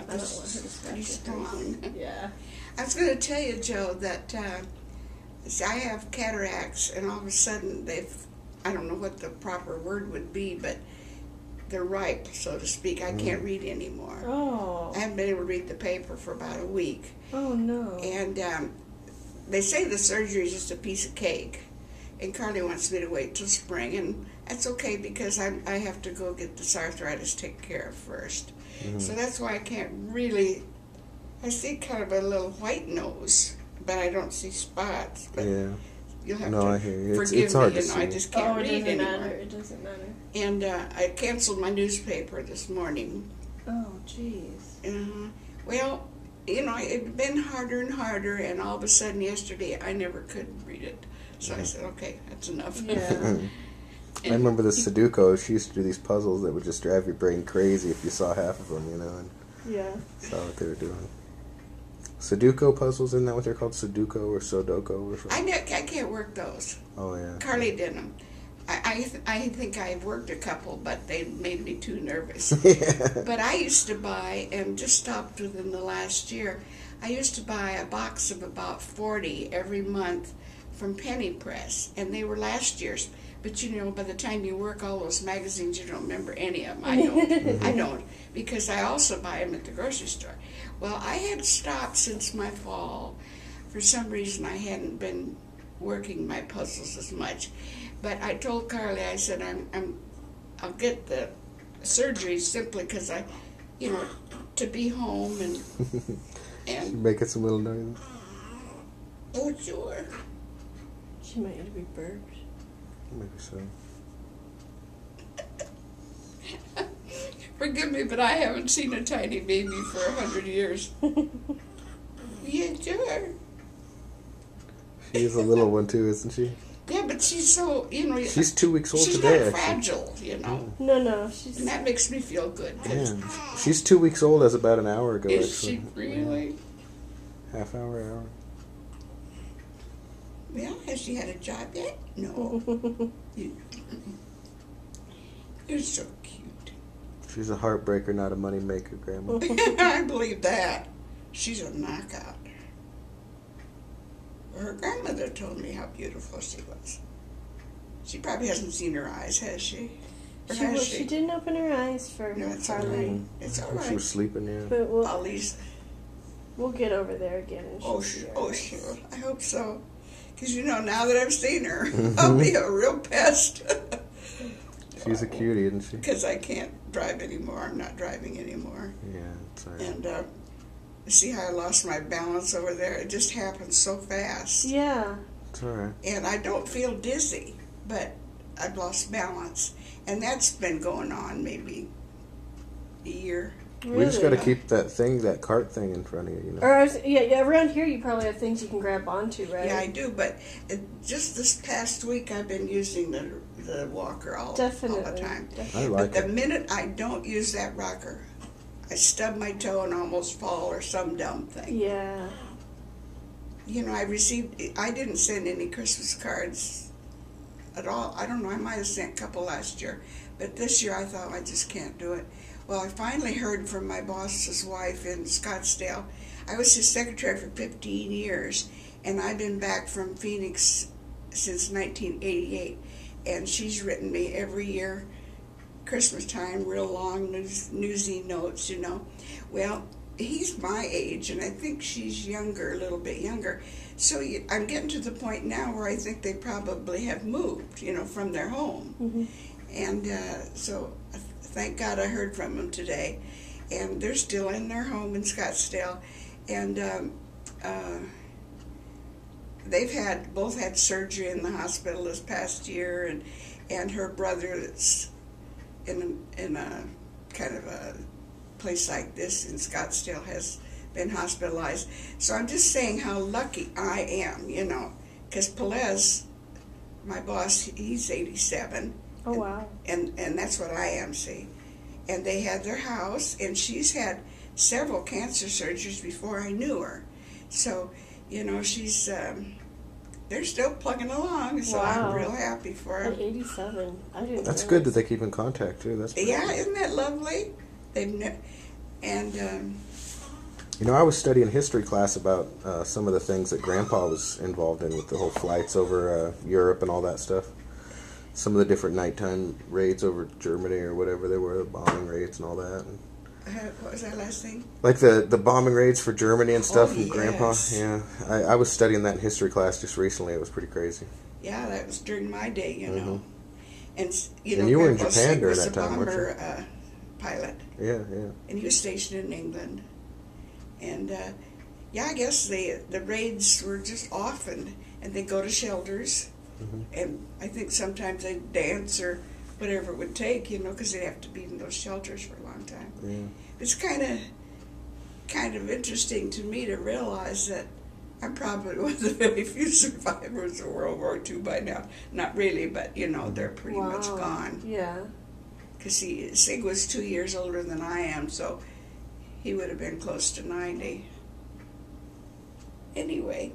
I don't want her to scratch pretty strong. Yeah. I was going to tell you, Joe, that see, I have cataracts, and all of a sudden I don't know what the proper word would be, but they're ripe, so to speak. I can't read anymore. Oh. I haven't been able to read the paper for about a week. Oh, no. And they say the surgery is just a piece of cake. And Carly wants me to wait till spring, and that's okay because I have to go get this arthritis taken care of first. So that's why I can't really. I see kind of a little white nose, but I don't see spots. But yeah. You'll have No, to I hear you. forgive It's hard me. to You know, I see. just can't read doesn't anymore. matter. It doesn't matter. And I canceled my newspaper this morning. Oh, jeez. Well, you know, it had been harder and harder, and all of a sudden yesterday I never could read it. So I said, okay, that's enough. Yeah. I remember the Sudoku. She used to do these puzzles that would just drive your brain crazy if you saw half of them, you know, and Yeah. saw what they were doing. Sudoku puzzles, isn't that what they're called? Sudoku or Sudoku or something? I can't work those. Oh, yeah. Carly did them. I think I've worked a couple, but they made me too nervous. Yeah. But I used to buy, and just stopped within the last year, I used to buy a box of about 40 every month from Penny Press, and they were last year's. But you know, by the time you work all those magazines, you don't remember any of them. I don't. I don't, because I also buy them at the grocery store. Well, I had stopped since my fall. For some reason, I hadn't been working my puzzles as much. But I told Carly, I said, I'll get the surgery simply because you know, to be home and Making some little noises. oh, sure. She might need to be burped. Maybe so. Forgive me, but I haven't seen a tiny baby for 100 years. Yeah, sure. She's a little one too, isn't she? Yeah, but she's so, you know. She's 2 weeks old she's today, not actually. fragile, you know. No, she's... And that makes me feel good. Yeah. She's 2 weeks old as about an hour ago, Is actually. she really? Yeah. Half hour. Well, has she had a job yet? No. You're so cute. She's a heartbreaker, not a money maker, Grandma. I believe that. She's a knockout. Her grandmother told me how beautiful she was. She probably hasn't seen her eyes, has she? Or has She didn't open her eyes for No, it's all Carly. right. It's all She right. was sleeping, yeah. But At least. we'll get over there again. And Oh, she'll be sure. all Oh, right. sure. I hope so. Because, you know, now that I've seen her, I'll be a real pest. She's a cutie, isn't she? Because I can't drive anymore. I'm not driving anymore. Yeah, it's all right. And see how I lost my balance over there? It just happened so fast. Yeah. It's all right. And I don't feel dizzy, but I've lost balance. And that's been going on maybe a year. Really? We just got to keep that cart thing in front of you, you know. Or yeah, around here you probably have things you can grab onto, right? Yeah, I do, but just this past week I've been using the walker all the time. Definitely. I like But the it. minute I don't use that rocker, I stub my toe and almost fall or some dumb thing. Yeah. You know, I didn't send any Christmas cards at all. I don't know, I might have sent a couple last year. But this year I thought I just can't do it. Well, I finally heard from my boss's wife in Scottsdale. I was his secretary for 15 years, and I've been back from Phoenix since 1988. And she's written me every year, Christmas time, real long newsy notes, you know. Well, he's my age, and I think she's younger, a little bit younger. So I'm getting to the point now where I think they probably have moved, you know, from their home. Mm-hmm. And so thank God I heard from them today. And they're still in their home in Scottsdale. And they've both had surgery in the hospital this past year. And her brother is in a kind of a place like this in Scottsdale has been hospitalized. So I'm just saying how lucky I am, you know, because Pelez, my boss, he's 87. Oh, wow. And that's what I am, see. And they had their house, and she's had several cancer surgeries before I knew her. So, you know, she's, they're still plugging along, so Wow. I'm real happy for her. At 87. I didn't That's realize. good that they keep in contact, too. That's pretty Yeah, good. isn't that lovely? And You know, I was studying history class about some of the things that Grandpa was involved in with the whole flights over Europe and all that stuff. Some of the different nighttime raids over Germany or whatever they were, bombing raids and all that. What was that last thing? Like the bombing raids for Germany and stuff, Oh, and Grandpa. yes. Yeah, I was studying that in history class just recently. It was pretty crazy. Yeah, that was during my day, you Mm-hmm. know. And And you were in Grandpa Japan Sig during was that a time, weren't you? bomber pilot, Yeah, yeah. and he was stationed in England. And yeah, I guess the raids were just off, and they go to shelters, Mm-hmm. and I think sometimes they dance or whatever it would take, you know, because they have to be in those shelters for a long time. Yeah. It's kind of interesting to me to realize that I'm probably one of the very few survivors of World War II by now. Not really, but, you know, they're pretty much gone. Yeah. Because Sig was 2 years older than I am, so he would have been close to 90. Anyway,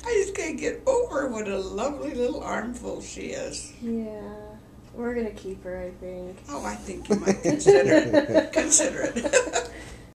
I just can't get over what a lovely little armful she is. Yeah. We're going to keep her, I think. Oh, I think you might consider it.